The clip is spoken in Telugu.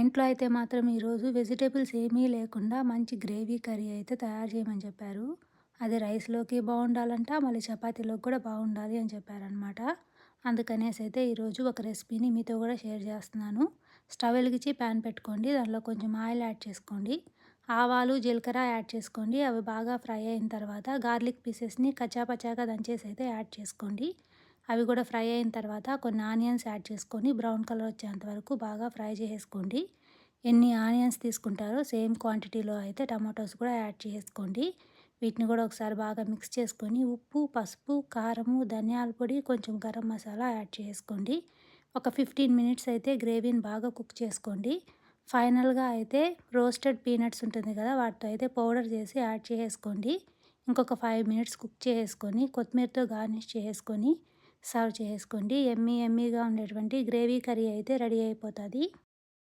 ఇంట్లో అయితే మాత్రం ఈరోజు వెజిటబుల్స్ ఏమీ లేకుండా మంచి గ్రేవీ కర్రీ అయితే తయారు చేయమని చెప్పారు. అది రైస్‌లోకి బావుండాలంట, మళ్ళీ చపాతీలోకి కూడా బావుండాలి అని చెప్పారనమాట. అందుకనేసి అయితే ఈరోజు ఒక రెసిపీని మీతో కూడా షేర్ చేస్తున్నాను. స్టవ్ వెలిగించి ప్యాన్ పెట్టుకోండి. దాంట్లో కొంచెం ఆయిల్ యాడ్ చేసుకోండి. ఆవాలు, జీలకర్ర యాడ్ చేసుకోండి. అవి బాగా ఫ్రై అయిన తర్వాత గార్లిక్ పీసెస్‌ని కచ్చాపచ్చాగా దంచేసి అయితే యాడ్ చేసుకోండి. అవి కూడా ఫ్రై అయిన తర్వాత కొన్ని ఆనియన్స్ యాడ్ చేసుకొని బ్రౌన్ కలర్ వచ్చేంత వరకు బాగా ఫ్రై చేసేసుకోండి. ఎన్ని ఆనియన్స్ తీసుకుంటారో సేమ్ క్వాంటిటీలో అయితే టమాటోస్ కూడా యాడ్ చేసుకోండి. వీటిని కూడా ఒకసారి బాగా మిక్స్ చేసుకొని ఉప్పు, పసుపు, కారము, ధనియాల పొడి, కొంచెం గరం మసాలా యాడ్ చేసుకోండి. ఒక 15 మినిట్స్ అయితే గ్రేవీని బాగా కుక్ చేసుకోండి. ఫైనల్గా అయితే రోస్టెడ్ పీనట్స్ ఉంటుంది కదా, వాటితో అయితే పౌడర్ చేసి యాడ్ చేసుకోండి. ఇంకొక 5 మినిట్స్ కుక్ చేసుకొని కొత్తిమీరతో గార్నిష్ చేసుకొని సర్వ్ చేసుకోండి. యమ్మీ యమ్మీగా ఉండేటువంటి గ్రేవీ కర్రీ అయితే రెడీ అయిపోతుంది.